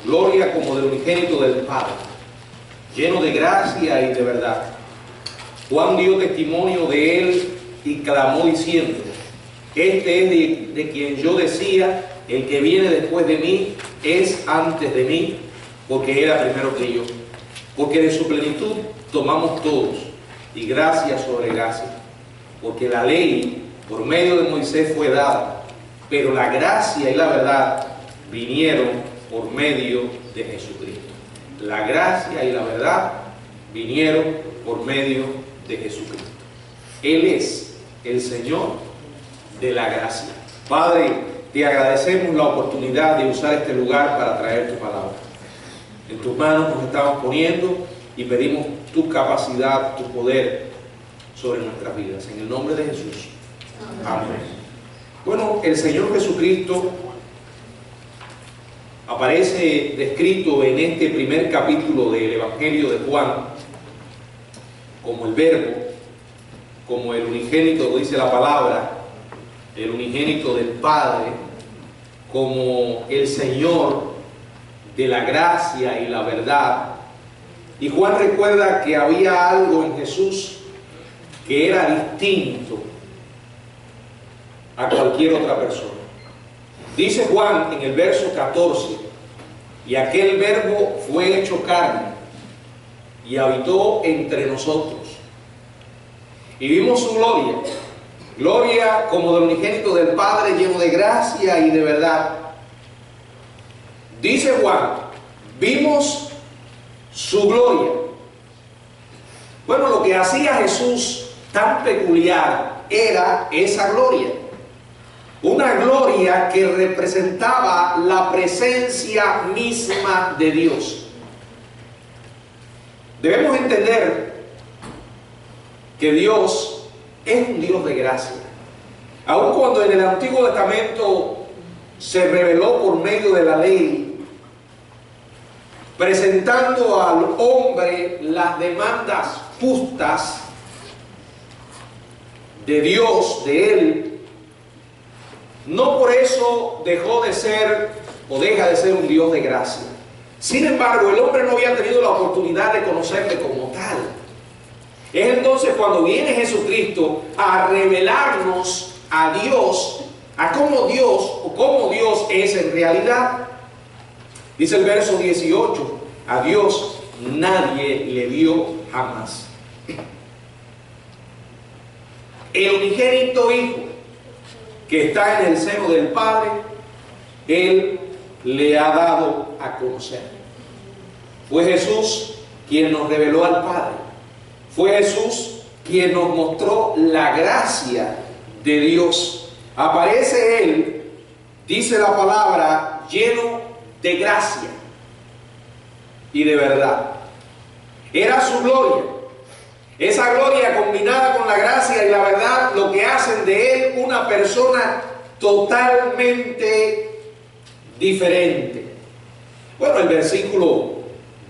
gloria como del unigénito del Padre, lleno de gracia y de verdad. Juan dio testimonio de él y clamó diciendo: este es de quien yo decía, el que viene después de mí es antes de mí, porque era primero que yo. Porque de su plenitud tomamos todos, y gracia sobre gracia. Porque la ley por medio de Moisés fue dada, pero la gracia y la verdad vinieron por medio de Jesucristo. La gracia y la verdad vinieron por medio de Jesucristo. Él es el Señor de la gracia. Padre, te agradecemos la oportunidad de usar este lugar para traer tu palabra. En tus manos nos estamos poniendo y pedimos tu capacidad, tu poder sobre nuestras vidas. En el nombre de Jesús. Amén. Bueno, el Señor Jesucristo aparece descrito en este primer capítulo del Evangelio de Juan como el Verbo, como el unigénito, lo dice la palabra, el unigénito del Padre, como el Señor de la gracia y la verdad. Y Juan recuerda que había algo en Jesús que era distinto a cualquier otra persona. Dice Juan en el verso 14: y aquel Verbo fue hecho carne y habitó entre nosotros, y vimos su gloria, gloria como del unigénito del Padre, lleno de gracia y de verdad. Dice Juan: vimos su gloria. Bueno, lo que hacía Jesús tan peculiar era esa gloria. Una gloria que representaba la presencia misma de Dios. Debemos entender que Dios es un Dios de gracia. Aun cuando en el Antiguo Testamento se reveló por medio de la ley, presentando al hombre las demandas justas de Dios, de Él, no por eso dejó de ser o deja de ser un Dios de gracia. Sin embargo, el hombre no había tenido la oportunidad de conocerle como tal. Es entonces cuando viene Jesucristo a revelarnos a Dios, a cómo Dios es en realidad. Dice el verso 18: a Dios nadie le vio jamás. El unigénito Hijo que está en el seno del Padre, Él le ha dado a conocer. Fue Jesús quien nos reveló al Padre. Fue Jesús quien nos mostró la gracia de Dios. Aparece Él, dice la palabra, lleno de gracia y de verdad. Era su gloria. Esa gloria combinada con la gracia y la verdad lo que hacen de Él una persona totalmente diferente. Bueno, el versículo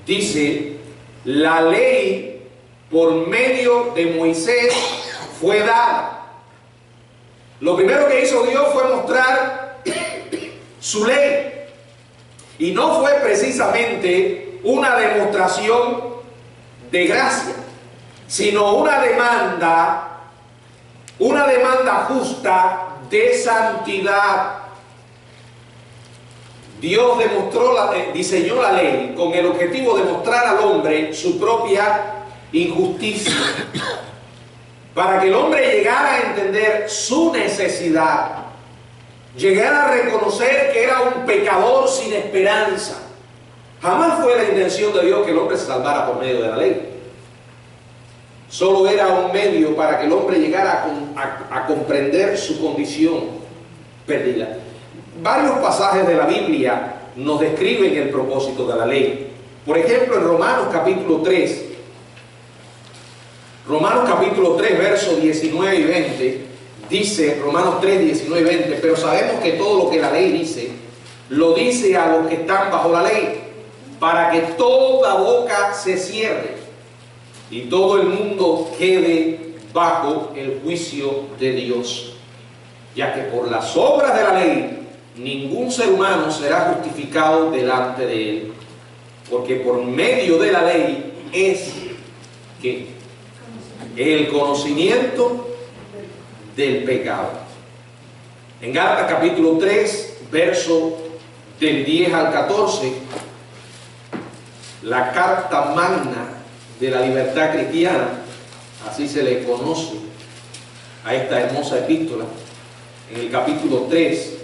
dice: la ley por medio de Moisés fue dada. Lo primero que hizo Dios fue mostrar su ley. Y no fue precisamente una demostración de gracia, sino una demanda justa de santidad. Dios diseñó la ley con el objetivo de mostrar al hombre su propia injusticia, para que el hombre llegara a entender su necesidad, llegara a reconocer que era un pecador sin esperanza. Jamás fue la intención de Dios que el hombre se salvara por medio de la ley. Solo era un medio para que el hombre llegara a comprender su condición perdida. Varios pasajes de la Biblia nos describen el propósito de la ley. Por ejemplo, en Romanos capítulo 3, versos 19 y 20, dice, Romanos 3, 19 y 20, pero sabemos que todo lo que la ley dice, lo dice a los que están bajo la ley, para que toda boca se cierre y todo el mundo quede bajo el juicio de Dios, ya que por las obras de la ley ningún ser humano será justificado delante de él, porque por medio de la ley es que el conocimiento del pecado. En Gálatas capítulo 3, verso del 10 al 14, la carta magna de la libertad cristiana, así se le conoce a esta hermosa epístola. En el capítulo 3,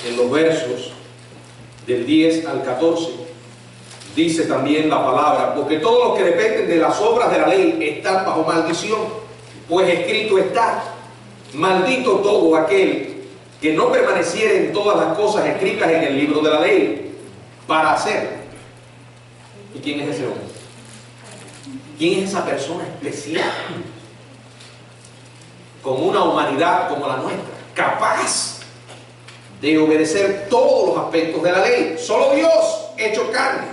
en los versos del 10 al 14, dice también la palabra: porque todos los que dependen de las obras de la ley están bajo maldición, pues escrito está: maldito todo aquel que no permaneciera en todas las cosas escritas en el libro de la ley para hacer. ¿Y quién es ese hombre? ¿Quién es esa persona especial, con una humanidad como la nuestra, capaz de obedecer todos los aspectos de la ley? Solo Dios hecho carne.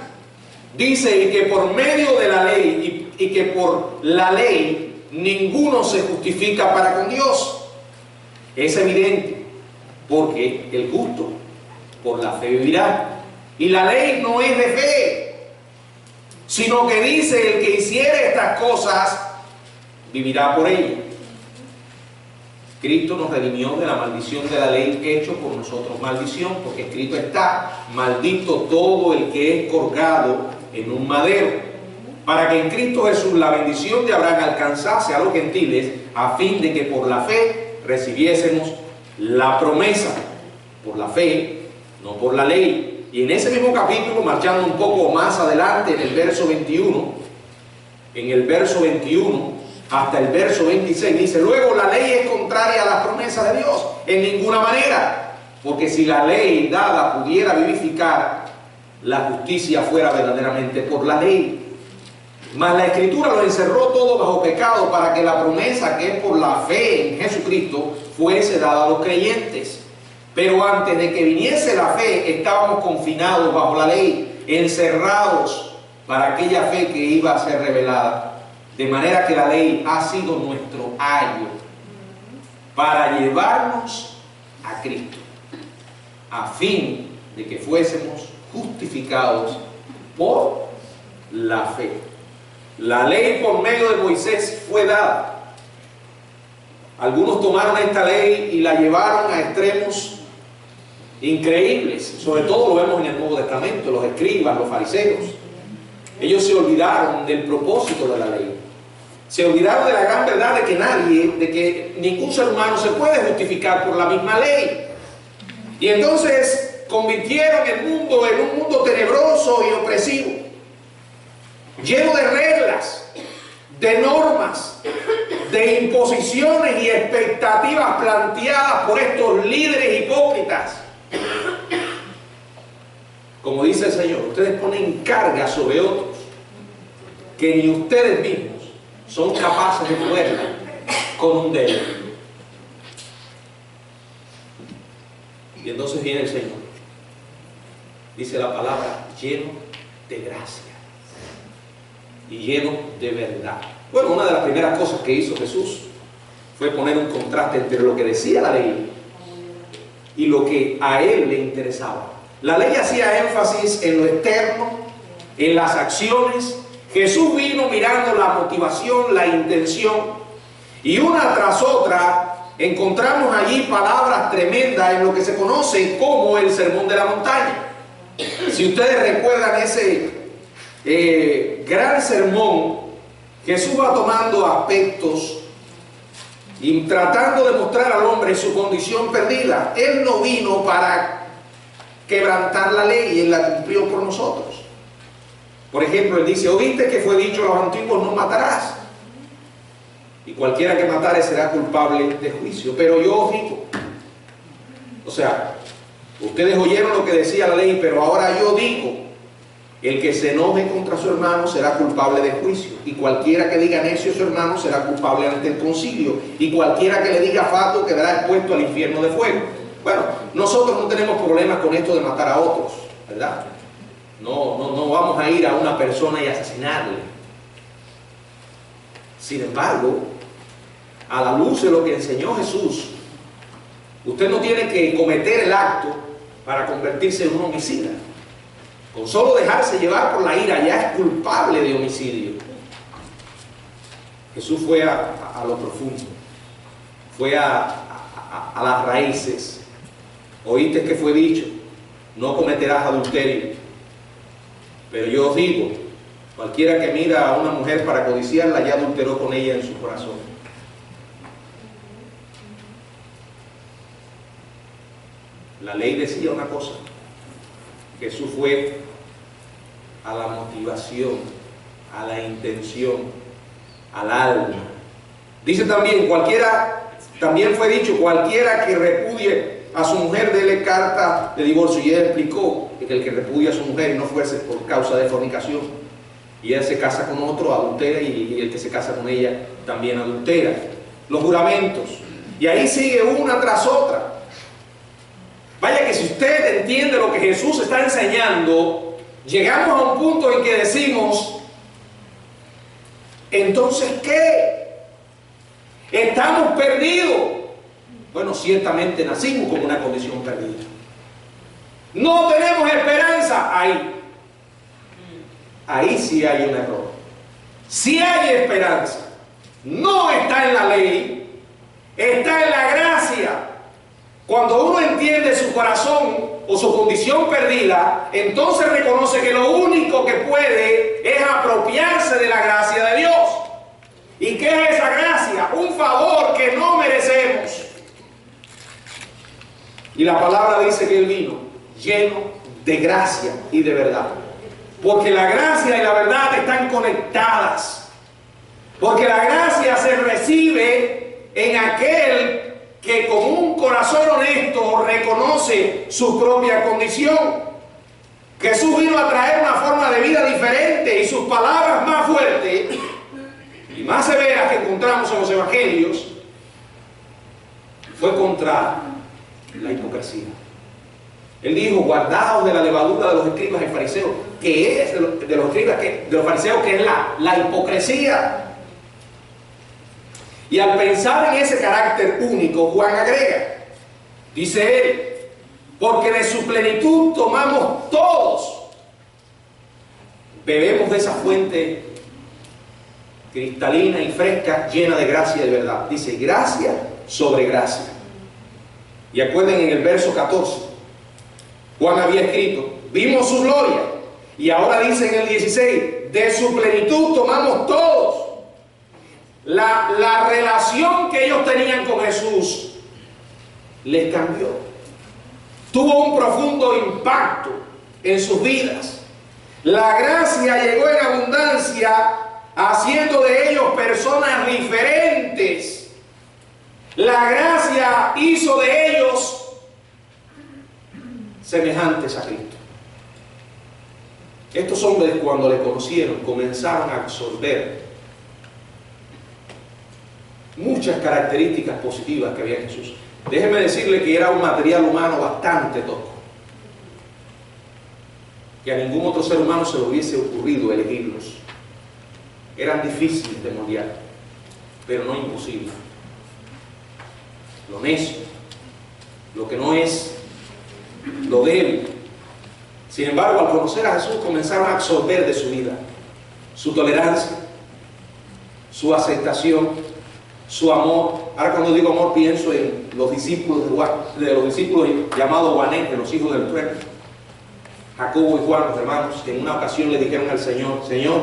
Dice que por medio de la ley y que por la ley ninguno se justifica para con Dios. Es evidente, porque el justo por la fe vivirá. Y la ley no es de fe, sino que dice: el que hiciere estas cosas vivirá por ellas. Cristo nos redimió de la maldición de la ley, hecho por nosotros maldición, porque escrito está: maldito todo el que es colgado en un madero, para que en Cristo Jesús la bendición de Abraham alcanzase a los gentiles, a fin de que por la fe recibiésemos la promesa. Por la fe, no por la ley. Y en ese mismo capítulo, marchando un poco más adelante, en el verso 21, hasta el verso 26, dice: luego la ley es contraria a las promesas de Dios en ninguna manera, porque si la ley dada pudiera vivificar, la justicia fuera verdaderamente por la ley. Mas la Escritura lo encerró todo bajo pecado, para que la promesa, que es por la fe en Jesucristo, fuese dada a los creyentes. Pero antes de que viniese la fe, estábamos confinados bajo la ley, encerrados para aquella fe que iba a ser revelada. De manera que la ley ha sido nuestro ayo para llevarnos a Cristo, a fin de que fuésemos justificados por la fe. La ley por medio de Moisés fue dada. Algunos tomaron esta ley y la llevaron a extremos increíbles. Sobre todo lo vemos en el Nuevo Testamento, los escribas, los fariseos. Ellos se olvidaron del propósito de la ley. Se olvidaron de la gran verdad de que ningún ser humano se puede justificar por la misma ley. Y entonces convirtieron el mundo en un mundo tenebroso y opresivo, lleno de reglas, de normas, de imposiciones y expectativas planteadas por estos líderes hipócritas. Como dice el Señor: ustedes ponen carga sobre otros que ni ustedes mismos son capaces de moverla con un dedo. Y entonces viene el Señor, dice la palabra, lleno de gracia y lleno de verdad. Bueno, una de las primeras cosas que hizo Jesús fue poner un contraste entre lo que decía la ley y lo que a él le interesaba. La ley hacía énfasis en lo externo, en las acciones. Jesús vino mirando la motivación, la intención, y una tras otra encontramos allí palabras tremendas en lo que se conoce como el Sermón de la Montaña. Si ustedes recuerdan ese gran sermón, Jesús va tomando aspectos y tratando de mostrar al hombre su condición perdida. Él no vino para quebrantar la ley, Él la cumplió por nosotros. Por ejemplo, Él dice: oíste que fue dicho a los antiguos, no matarás, y cualquiera que matare será culpable de juicio. Pero yo os digo, o sea, ustedes oyeron lo que decía la ley, pero ahora yo digo: el que se enoje contra su hermano será culpable de juicio, y cualquiera que diga necio a su hermano será culpable ante el concilio, y cualquiera que le diga fatuo quedará expuesto al infierno de fuego. Bueno, nosotros no tenemos problemas con esto de matar a otros, ¿verdad? No vamos a ir a una persona y asesinarle. Sin embargo, a la luz de lo que enseñó Jesús, Usted no tiene que cometer el acto para convertirse en un homicida. Con solo dejarse llevar por la ira ya es culpable de homicidio. Jesús fue a lo profundo, fue a las raíces. Oíste que fue dicho, no cometerás adulterio. Pero yo os digo, cualquiera que mira a una mujer para codiciarla ya adulteró con ella en su corazón. La ley decía una cosa. Jesús fue a la motivación, a la intención, al alma. Dice también, también fue dicho, cualquiera que repudie a su mujer, dele carta de divorcio. Y él explicó que el que repudia a su mujer y no fuese por causa de fornicación, y él se casa con otro, adultera, y el que se casa con ella también adultera. Los juramentos. Y ahí sigue una tras otra. Vaya que si usted entiende lo que Jesús está enseñando, llegamos a un punto en que decimos, entonces, ¿qué? ¿Estamos perdidos? Bueno, ciertamente nacimos con una condición perdida. No tenemos esperanza. Ahí sí hay un error. Sí hay esperanza. No está en la ley, está en la gracia. Cuando uno entiende su corazón o su condición perdida, entonces reconoce que lo único que puede es apropiarse de la gracia de Dios. ¿Y qué es esa gracia? Un favor que no merecemos. Y la palabra dice que Él vino lleno de gracia y de verdad. Porque la gracia y la verdad están conectadas. Porque la gracia se recibe en aquel que con un corazón honesto reconoce su propia condición. Jesús vino a traer una forma de vida diferente, y sus palabras más fuertes y más severas que encontramos en los evangelios fue contra la hipocresía. Él dijo, guardaos de la levadura de los escribas y fariseos, que es de los fariseos, que es la hipocresía. Y al pensar en ese carácter único, Juan agrega, dice él, porque de su plenitud tomamos todos, bebemos de esa fuente cristalina y fresca, llena de gracia y de verdad. Dice, gracia sobre gracia. Y acuerden en el verso 14, Juan había escrito, vimos su gloria. Y ahora dice en el 16, de su plenitud tomamos todos. La relación que ellos tenían con Jesús les cambió. Tuvo un profundo impacto en sus vidas. La gracia llegó en abundancia, haciendo de ellos personas diferentes. La gracia hizo de ellos semejantes a Cristo. Estos hombres, cuando le conocieron, comenzaron a absorber muchas características positivas que había en Jesús. Déjeme decirle que era un material humano bastante tosco, que a ningún otro ser humano se le hubiese ocurrido elegirlos. Eran difíciles de moldear, pero no imposibles. Lo necio, lo que no es, lo débil. Sin embargo, al conocer a Jesús, comenzaron a absorber de su vida su tolerancia, su aceptación, su amor. Ahora cuando digo amor pienso en los discípulos de los discípulos llamados Boanerges, de los hijos del trueno, Jacobo y Juan, los hermanos, que en una ocasión le dijeron al Señor, Señor,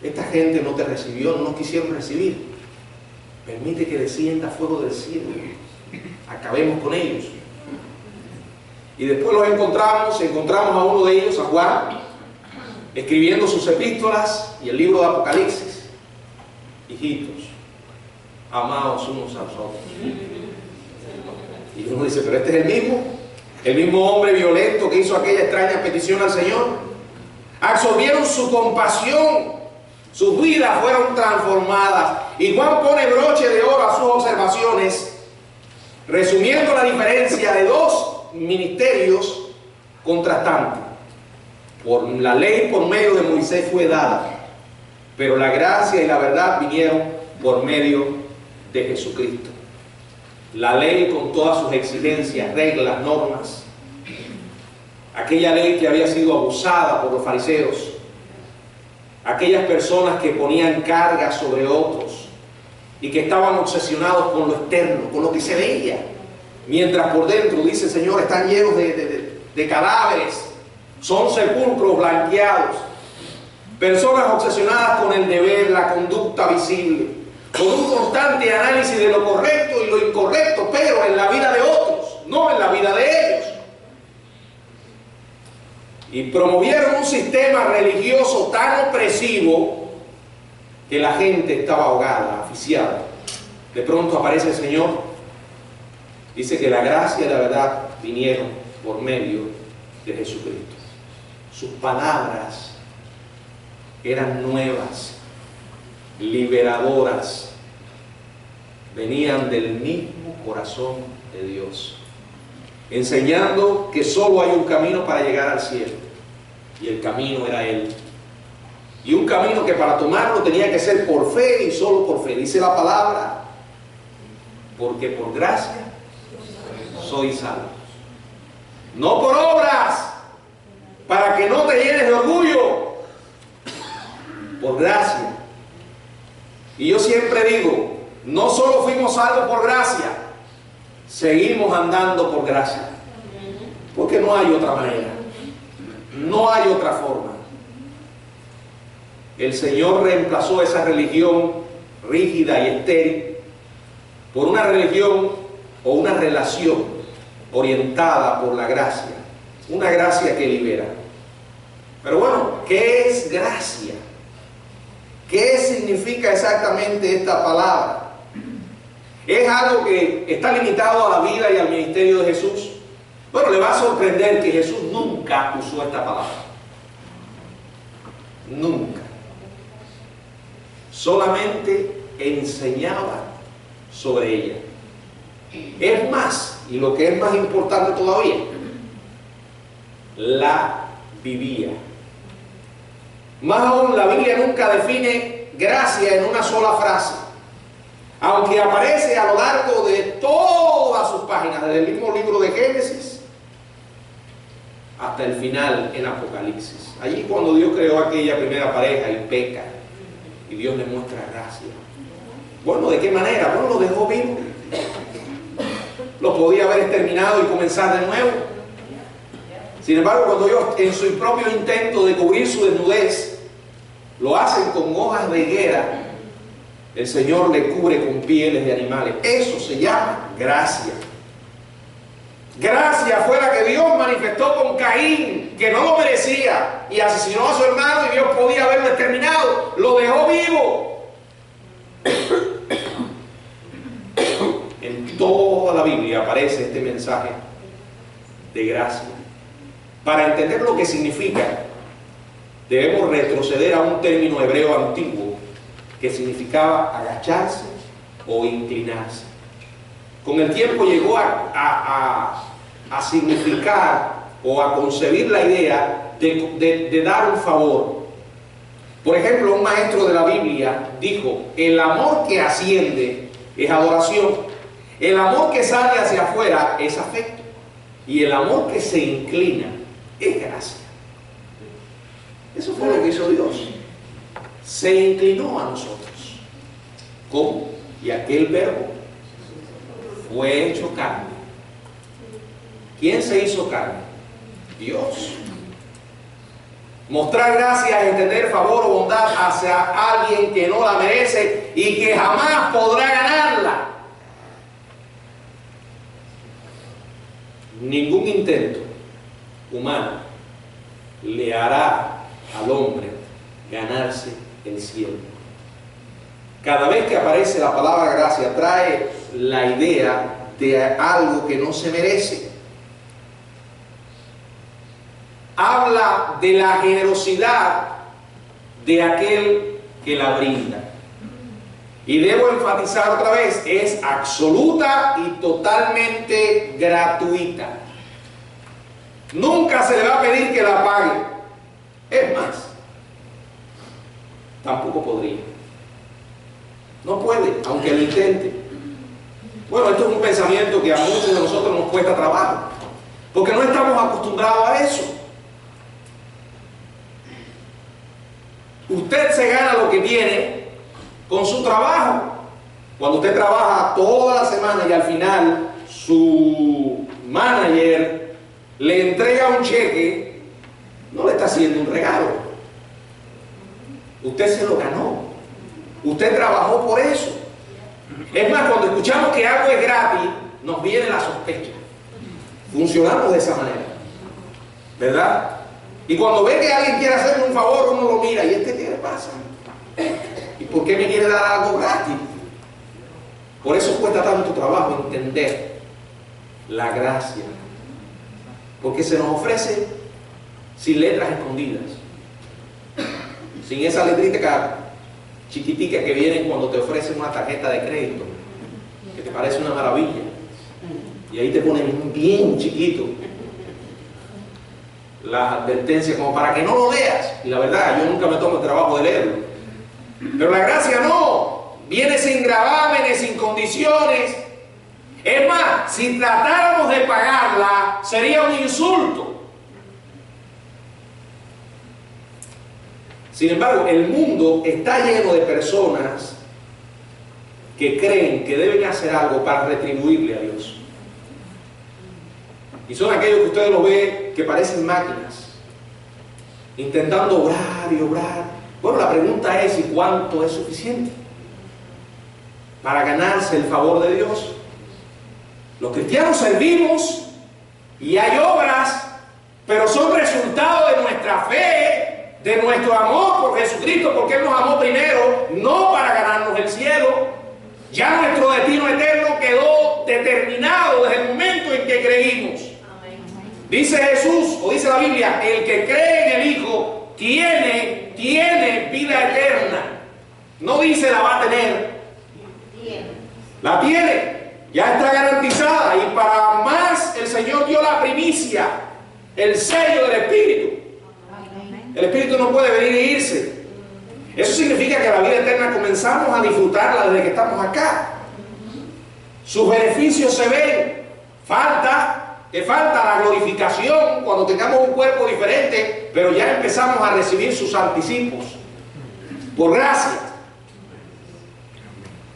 esta gente no te recibió, no nos quisieron recibir, permite que descienda fuego del cielo, acabemos con ellos. Y después los encontramos a uno de ellos, a Juan, escribiendo sus epístolas y el libro de Apocalipsis. Hijitos, amados unos a los otros. Y uno dice, pero este es el mismo hombre violento que hizo aquella extraña petición al Señor. Absorbieron su compasión, sus vidas fueron transformadas. Y Juan pone broche de oro a sus observaciones, resumiendo la diferencia de dos ministerios contrastantes. Por la ley, por medio de Moisés fue dada, pero la gracia y la verdad vinieron por medio de Jesucristo. La ley con todas sus exigencias, reglas, normas. Aquella ley que había sido abusada por los fariseos. Aquellas personas que ponían cargas sobre otros y que estaban obsesionados con lo externo, con lo que se veía. Mientras por dentro, dice el Señor, están llenos de cadáveres. Son sepulcros blanqueados. Personas obsesionadas con el deber, la conducta visible, con un constante análisis de lo correcto y lo incorrecto, pero en la vida de otros, no en la vida de ellos. Y promovieron un sistema religioso tan opresivo que la gente estaba ahogada, asfixiada. De pronto aparece el Señor, dice que la gracia y la verdad vinieron por medio de Jesucristo. Sus palabras eran nuevas, liberadoras, venían del mismo corazón de Dios, enseñando que solo hay un camino para llegar al cielo, y el camino era Él. Y un camino que para tomarlo tenía que ser por fe y solo por fe. Dice la palabra, porque por gracia sois salvos. No por obras, para que no te llenes de orgullo, por gracia. Y yo siempre digo, no solo fuimos salvos por gracia, seguimos andando por gracia, porque no hay otra manera, no hay otra forma. El Señor reemplazó esa religión rígida y estéril por una religión o una relación orientada por la gracia, una gracia que libera. Pero bueno, ¿qué es gracia? ¿Qué significa exactamente esta palabra? ¿Es algo que está limitado a la vida y al ministerio de Jesús? Bueno, le va a sorprender que Jesús nunca usó esta palabra. Nunca. Solamente enseñaba sobre ella. Es más, y lo que es más importante todavía, la vivía. Más aún, la Biblia nunca define gracia en una sola frase, aunque aparece a lo largo de todas sus páginas, desde el mismo libro de Génesis hasta el final en Apocalipsis. Allí cuando Dios creó aquella primera pareja y peca, y Dios le muestra gracia. Bueno, ¿de qué manera? Bueno, lo dejó vivo. Lo podía haber exterminado y comenzar de nuevo. Sin embargo, cuando Dios, en su propio intento de cubrir su desnudez, lo hacen con hojas de higuera, el Señor le cubre con pieles de animales. Eso se llama gracia. Gracia fue la que Dios manifestó con Caín, que no lo merecía, y asesinó a su hermano, y Dios podía haberlo exterminado. Lo dejó vivo. En toda la Biblia aparece este mensaje de gracia. Para entender lo que significa, debemos retroceder a un término hebreo antiguo que significaba agacharse o inclinarse. Con el tiempo llegó a significar o a concebir la idea de dar un favor. Por ejemplo, un maestro de la Biblia dijo: el amor que asciende es adoración, el amor que sale hacia afuera es afecto, y el amor que se inclina es gracia. Eso fue lo que hizo Dios. Se inclinó a nosotros. ¿Cómo? Y aquel verbo fue hecho carne. ¿Quién se hizo carne? Dios. Mostrar gracia es extender favor o bondad hacia alguien que no la merece y que jamás podrá ganarla. Ningún intento humano le hará al hombre ganarse el cielo. Cada vez que aparece la palabra gracia, trae la idea de algo que no se merece. Habla de la generosidad de aquel que la brinda. Y debo enfatizar otra vez, es absoluta y totalmente gratuita. Nunca se le va a pedir que la pague. Es más, tampoco podría. No puede, aunque lo intente. Bueno, esto es un pensamiento pensamiento que a muchos de nosotros nos cuesta trabajo, porque no estamos acostumbrados a eso. Usted se gana lo que tiene con su trabajo. Cuando usted trabaja toda la semana y al final su manager le entrega un cheque, no le está haciendo un regalo. Usted se lo ganó. Usted trabajó por eso. Es más, cuando escuchamos que algo es gratis, nos viene la sospecha. Funcionamos de esa manera, ¿verdad? Y cuando ve que alguien quiere hacerle un favor, uno lo mira. ¿Y este qué le pasa? ¿Y por qué me quiere dar algo gratis? Por eso cuesta tanto trabajo entender la gracia. Porque se nos ofrece sin letras escondidas. Sin esa letrita chiquitica que vienen cuando te ofrecen una tarjeta de crédito, que te parece una maravilla. Y ahí te ponen bien chiquito las advertencias como para que no lo leas. Y la verdad, yo nunca me tomo el trabajo de leerlo. Pero la gracia no. Viene sin gravámenes, sin condiciones. Es más, si tratáramos de pagarla, sería un insulto. Sin embargo, el mundo está lleno de personas que creen que deben hacer algo para retribuirle a Dios. Y son aquellos que ustedes lo ven que parecen máquinas, intentando obrar y obrar. Bueno, la pregunta es: ¿y cuánto es suficiente para ganarse el favor de Dios? Los cristianos servimos y hay obras, pero son resultado de nuestra fe, de nuestro amor por Jesucristo, porque Él nos amó primero, no para ganarnos el cielo. Ya nuestro destino eterno quedó determinado desde el momento en que creímos. Dice Jesús, o dice la Biblia, el que cree en el Hijo tiene vida eterna. No dice la va a tener. La tiene. Ya está garantizada. Y para más el Señor dio la primicia, el sello del Espíritu. El Espíritu no puede venir e irse. Eso significa que la vida eterna comenzamos a disfrutarla desde que estamos acá. Sus beneficios se ven. Falta la glorificación cuando tengamos un cuerpo diferente, pero ya empezamos a recibir sus anticipos por gracia,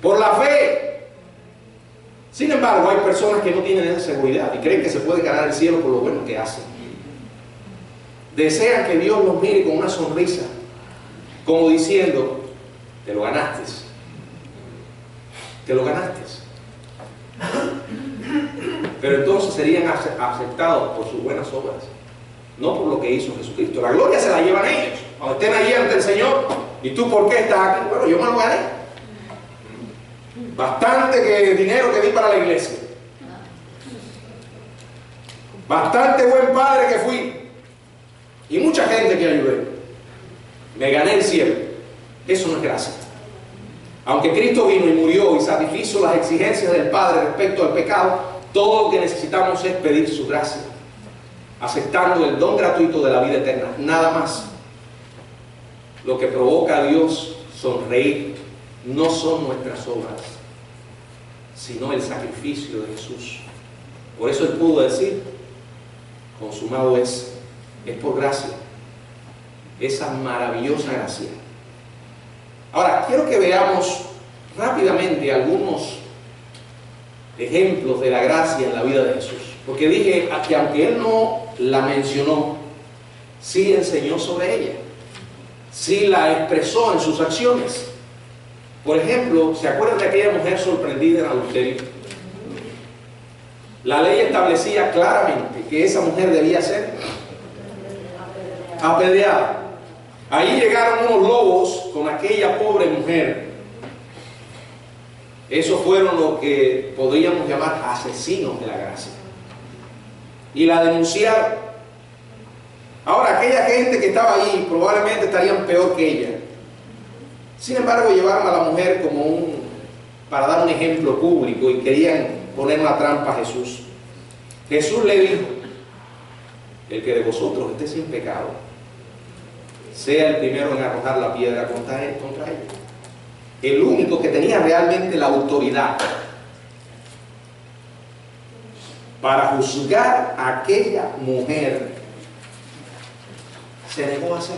por la fe. Sin embargo, hay personas que no tienen esa seguridad y creen que se puede ganar el cielo por lo bueno que hacen. Desean que Dios los mire con una sonrisa, como diciendo: te lo ganaste, te lo ganaste. Pero entonces serían aceptados por sus buenas obras, no por lo que hizo Jesucristo. La gloria se la llevan ellos, cuando estén allí ante el Señor. ¿Y tú por qué estás aquí? Bueno, yo me lo gané. Bastante dinero que di para la iglesia. Bastante buen padre que fui. Y mucha gente que ayudé. Me gané el cielo. Eso no es gracia. Aunque Cristo vino y murió y satisfizo las exigencias del Padre respecto al pecado, todo lo que necesitamos es pedir su gracia, aceptando el don gratuito de la vida eterna, nada más. Lo que provoca a Dios sonreír no son nuestras obras, sino el sacrificio de Jesús. Por eso Él pudo decir: consumado es por gracia, esa maravillosa gracia. Ahora, quiero que veamos rápidamente algunos ejemplos de la gracia en la vida de Jesús, porque dije que aunque Él no la mencionó, sí enseñó sobre ella, sí la expresó en sus acciones. Por ejemplo, ¿se acuerdan de aquella mujer sorprendida en adulterio? La ley establecía claramente que esa mujer debía ser apedreada. Ahí llegaron unos lobos con aquella pobre mujer. Esos fueron lo que podríamos llamar asesinos de la gracia. Y la denunciaron. Ahora, aquella gente que estaba ahí probablemente estarían peor que ella. Sin embargo, llevaron a la mujer para dar un ejemplo público y querían poner una trampa a Jesús. Jesús le dijo: el que de vosotros esté sin pecado, sea el primero en arrojar la piedra contra ella. El único que tenía realmente la autoridad para juzgar a aquella mujer, se negó a hacer.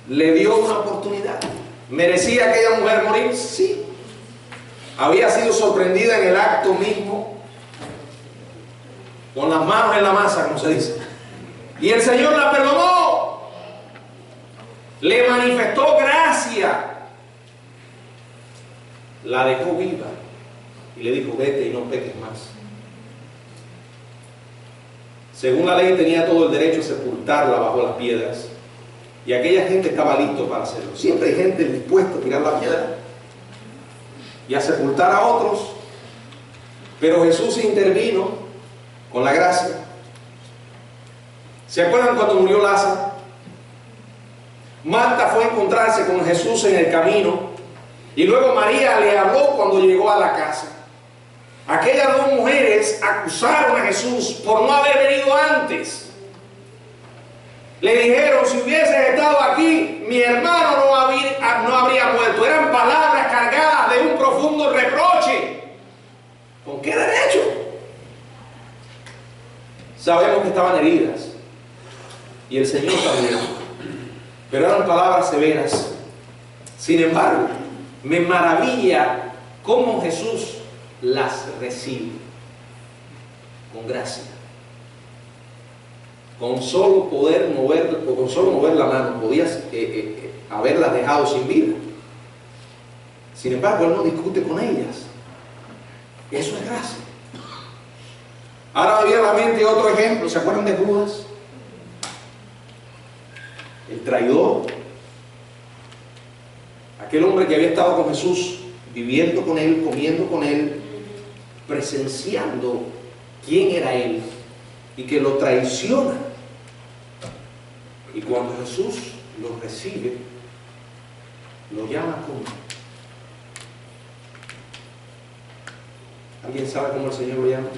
Le dio una oportunidad. ¿Merecía aquella mujer morir? Sí. Había sido sorprendida en el acto mismo, con las manos en la masa, como se dice. Y el Señor la perdonó. Le manifestó gracia. La dejó viva. Y le dijo, vete y no peques más. Según la ley tenía todo el derecho a sepultarla bajo las piedras. Y aquella gente estaba listo para hacerlo. Siempre hay gente dispuesta a tirar la piedra y a sepultar a otros. Pero Jesús intervino con la gracia. ¿Se acuerdan cuando murió Lázaro? Marta fue a encontrarse con Jesús en el camino y luego María le habló cuando llegó a la casa. Aquellas dos mujeres acusaron a Jesús por no haber venido antes. Le dijeron, si hubieses estado aquí, mi hermano no habría muerto. Eran palabras cargadas de un profundo reproche. ¿Con qué derecho? Sabemos que estaban heridas. Y el Señor también. Pero eran palabras severas. Sin embargo, me maravilla cómo Jesús las recibe. Con gracia. Con solo mover la mano, podías haberlas dejado sin vida. Sin embargo, Él no discute con ellas. Eso es gracia. Ahora me viene a la mente otro ejemplo. ¿Se acuerdan de Judas? El traidor. Aquel hombre que había estado con Jesús, viviendo con Él, comiendo con Él, presenciando quién era Él, y que lo traiciona. Y cuando Jesús lo recibe, lo llama como. ¿Alguien sabe cómo el Señor lo llama?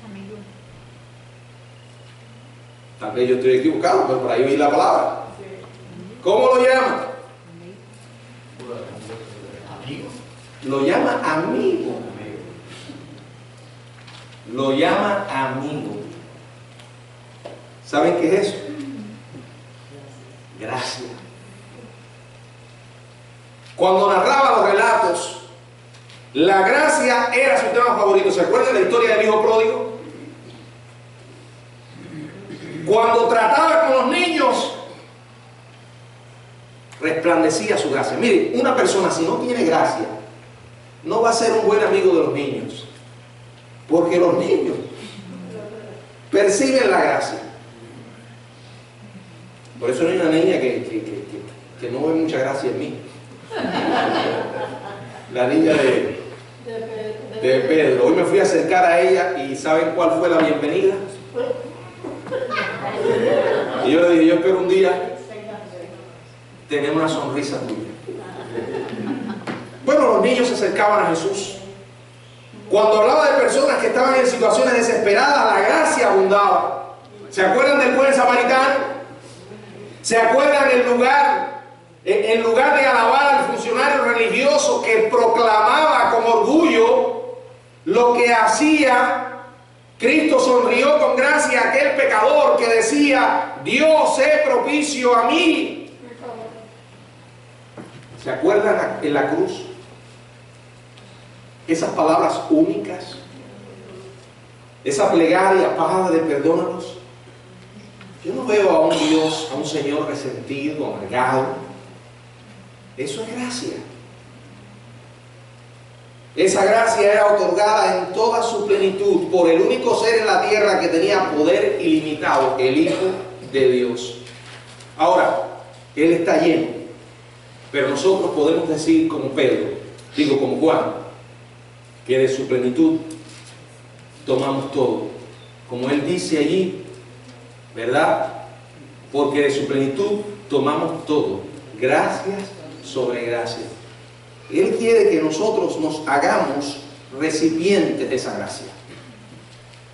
Amigo. Tal vez yo estoy equivocado, pero por ahí oí la palabra. ¿Cómo lo llama? Lo llama amigo. Lo llama amigo. ¿Saben qué es eso? Gracia. Cuando narraba los relatos, la gracia era su tema favorito. ¿Se acuerdan de la historia del hijo pródigo? Cuando trataba con los niños, resplandecía su gracia. Mire, una persona si no tiene gracia, no va a ser un buen amigo de los niños. Porque los niños perciben la gracia. Por eso hay una niña que no ve mucha gracia en mí. La niña de Pedro. Hoy me fui a acercar a ella y ¿saben cuál fue la bienvenida? Y yo le dije, yo espero un día tener una sonrisa tuya. Bueno, los niños se acercaban a Jesús. Cuando hablaba de personas que estaban en situaciones desesperadas, la gracia abundaba. ¿Se acuerdan del buen samaritano? ¿Se acuerdan del lugar, en lugar de alabar al funcionario religioso que proclamaba con orgullo lo que hacía, Cristo sonrió con gracia a aquel pecador que decía, Dios sé propicio a mí? ¿Se acuerdan en la cruz? Esas palabras únicas, esa plegaria, Padre, perdónanos. Yo no veo a un Dios, a un Señor resentido, amargado. Eso es gracia. Esa gracia era otorgada en toda su plenitud por el único ser en la tierra que tenía poder ilimitado, el Hijo de Dios. Ahora, Él está lleno, pero nosotros podemos decir como Pedro, como Juan, que de su plenitud tomamos todo. Como Él dice allí, ¿verdad? Porque de su plenitud tomamos todo. Gracias sobre gracia. Él quiere que nosotros nos hagamos recipientes de esa gracia.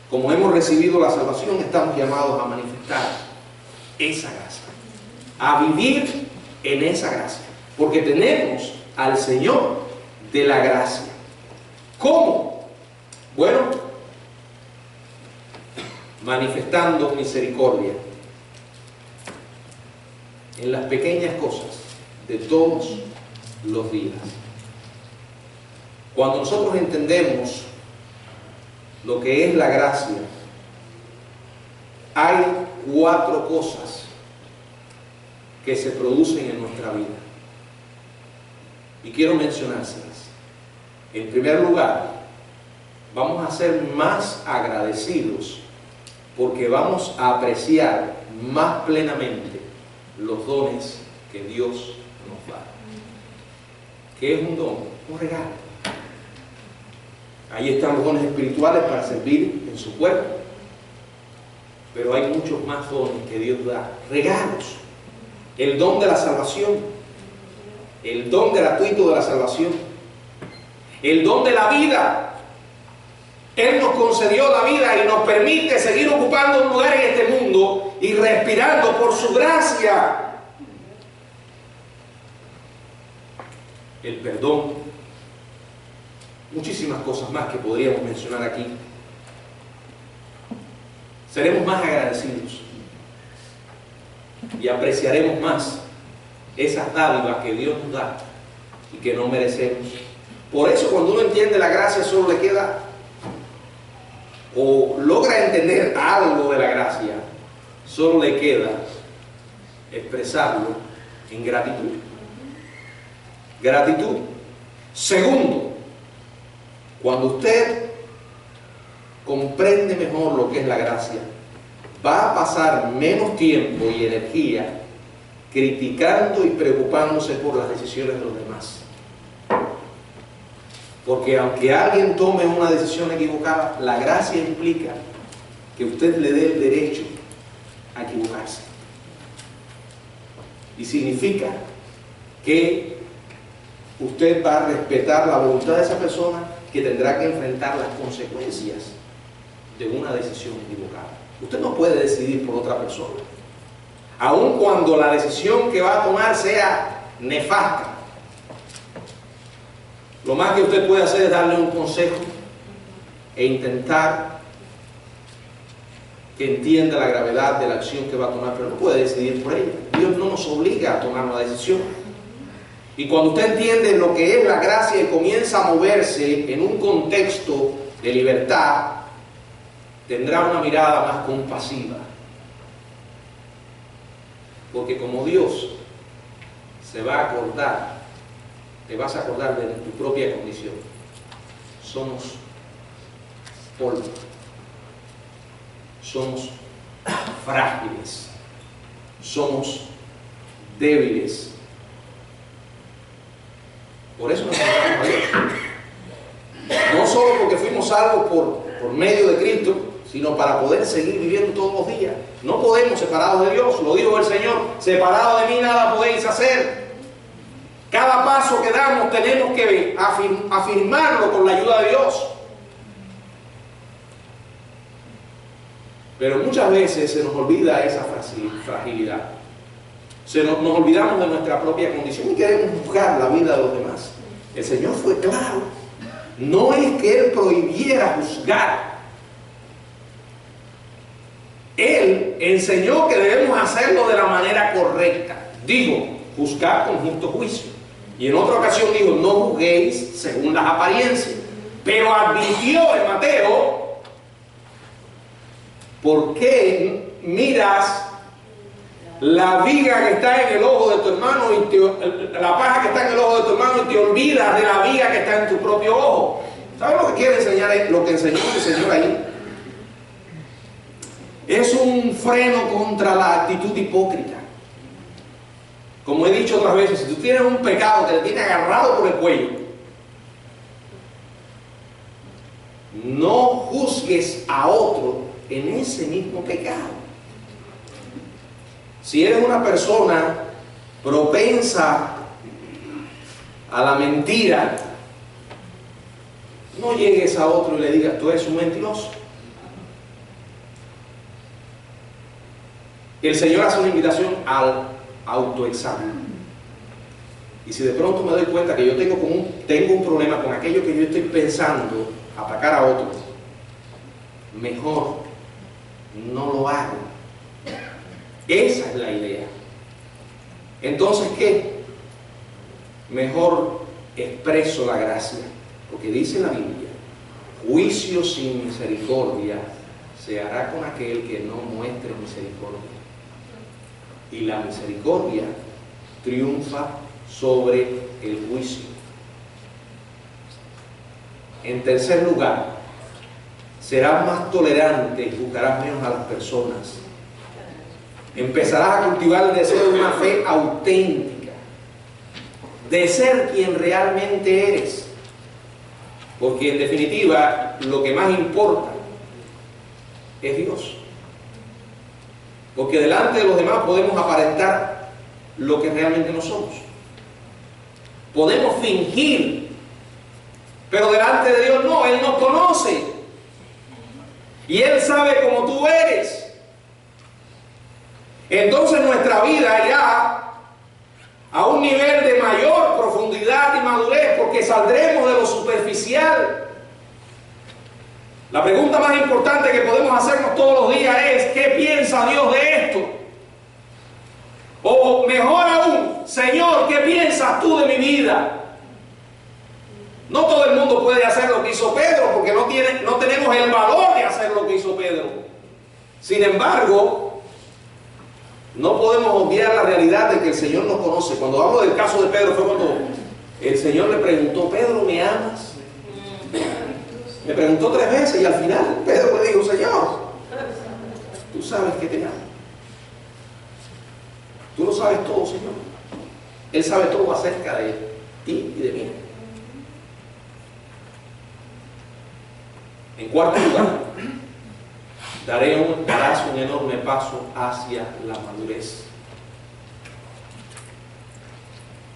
Como hemos recibido la salvación, estamos llamados a manifestar esa gracia, a vivir en esa gracia, porque tenemos al Señor de la gracia. ¿Cómo? Bueno, manifestando misericordia en las pequeñas cosas de todos los días. Cuando nosotros entendemos lo que es la gracia, hay 4 cosas que se producen en nuestra vida. Y quiero mencionárselas. En primer lugar, vamos a ser más agradecidos porque vamos a apreciar más plenamente los dones que Dios nos da. ¿Qué es un don? Un regalo. Ahí están los dones espirituales para servir en su cuerpo. Pero hay muchos más dones que Dios da. Regalos. El don de la salvación. El don gratuito de la salvación. El don de la vida. Él nos concedió la vida y nos permite seguir ocupando un lugar en este mundo y respirando por su gracia. El perdón. Muchísimas cosas más que podríamos mencionar aquí. Seremos más agradecidos y apreciaremos más esas dádivas que Dios nos da y que no merecemos. Por eso cuando uno entiende la gracia solo le queda, o logra entender algo de la gracia, solo le queda expresarlo en gratitud. Gratitud. Segundo, cuando usted comprende mejor lo que es la gracia, va a pasar menos tiempo y energía criticando y preocupándose por las decisiones de los demás. Porque aunque alguien tome una decisión equivocada, la gracia implica que usted le dé el derecho a equivocarse. Y significa que usted va a respetar la voluntad de esa persona que tendrá que enfrentar las consecuencias de una decisión equivocada. Usted no puede decidir por otra persona, aun cuando la decisión que va a tomar sea nefasta. Lo más que usted puede hacer es darle un consejo e intentar que entienda la gravedad de la acción que va a tomar, pero no puede decidir por ella. Dios no nos obliga a tomar una decisión. Y cuando usted entiende lo que es la gracia y comienza a moverse en un contexto de libertad, tendrá una mirada más compasiva. Porque como Dios se va a acordar, te vas a acordar de tu propia condición. Somos polvo. Somos frágiles. Somos débiles. Por eso nos entregamos a Dios. No solo porque fuimos salvos por medio de Cristo, sino para poder seguir viviendo todos los días. No podemos separados de Dios. Lo dijo el Señor: separado de mí nada podéis hacer. Cada paso que damos tenemos que afirmarlo con la ayuda de Dios. Pero muchas veces se nos olvida esa fragilidad. Nos olvidamos de nuestra propia condición y queremos juzgar la vida de los demás. El Señor fue claro. No es que Él prohibiera juzgar. Él enseñó que debemos hacerlo de la manera correcta. Dijo: juzgar con justo juicio. Y en otra ocasión dijo: no juzguéis según las apariencias. Pero advirtió en Mateo: ¿por qué miras la viga que está en el ojo de tu hermano y la paja que está en el ojo de tu hermano y te olvidas de la viga que está en tu propio ojo? ¿Sabes lo que quiere enseñar? Lo que enseñó el Señor ahí es un freno contra la actitud hipócrita. Como he dicho otras veces, si tú tienes un pecado que te tiene agarrado por el cuello, no juzgues a otro en ese mismo pecado. Si eres una persona propensa a la mentira, no llegues a otro y le digas: tú eres un mentiroso. El Señor hace una invitación al autoexamen. Y si de pronto me doy cuenta que yo tengo un problema con aquello que yo estoy pensando atacar a otros, mejor no lo hago. Esa es la idea. Entonces, ¿qué? Mejor expreso la gracia, porque dice la Biblia, juicio sin misericordia se hará con aquel que no muestre misericordia. Y la misericordia triunfa sobre el juicio. En tercer lugar, serás más tolerante y buscarás menos a las personas. Empezarás a cultivar el deseo de una fe auténtica, de ser quien realmente eres. Porque en definitiva, lo que más importa es Dios. Porque delante de los demás podemos aparentar lo que realmente no somos. Podemos fingir, pero delante de Dios no. Él nos conoce y Él sabe cómo tú eres. Entonces nuestra vida irá a un nivel de mayor profundidad y madurez, porque saldremos de lo superficial. La pregunta más importante que podemos hacernos todos los días es: ¿qué piensa Dios de esto? O mejor aún, Señor, ¿qué piensas tú de mi vida? No todo el mundo puede hacer lo que hizo Pedro, porque no tenemos el valor de hacer lo que hizo Pedro. Sin embargo, no podemos obviar la realidad de que el Señor nos conoce. Cuando hablo del caso de Pedro, fue cuando el Señor le preguntó: Pedro, ¿me amas? Me preguntó 3 veces y al final Pedro le dijo: Señor, tú sabes que te amo. Tú lo sabes todo, Señor. Él sabe todo acerca de ti y de mí. En cuarto lugar, darás un enorme paso hacia la madurez.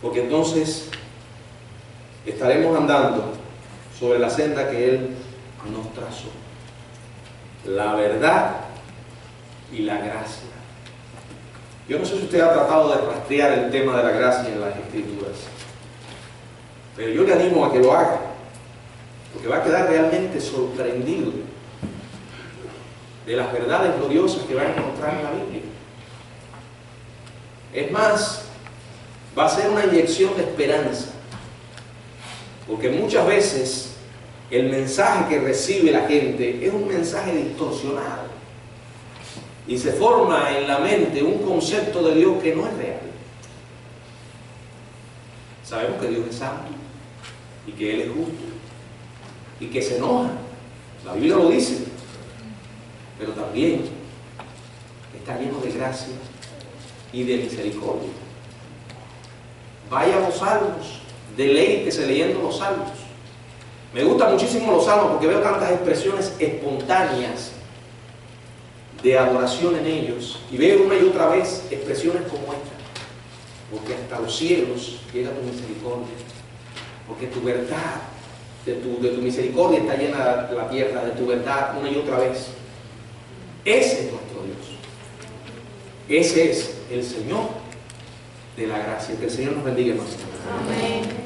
Porque entonces estaremos andando sobre la senda que Él nos trazó. La verdad y la gracia. Yo no sé si usted ha tratado de rastrear el tema de la gracia en las Escrituras, pero yo le animo a que lo haga, porque va a quedar realmente sorprendido de las verdades gloriosas que va a encontrar en la Biblia. Es más, va a ser una inyección de esperanza, porque muchas veces el mensaje que recibe la gente es un mensaje distorsionado y se forma en la mente un concepto de Dios que no es real. Sabemos que Dios es santo y que Él es justo y que se enoja. La Biblia lo dice, pero también está lleno de gracia y de misericordia. Vaya a los salmos, deleítese leyendo los salmos. Me gustan muchísimo los salmos porque veo tantas expresiones espontáneas de adoración en ellos, y veo una y otra vez expresiones como esta: porque hasta los cielos llega tu misericordia, porque tu verdad, de tu misericordia está llena la tierra, de tu verdad, una y otra vez. Ese es nuestro Dios. Ese es el Señor de la gracia. Que el Señor nos bendiga, hermanos. Amén.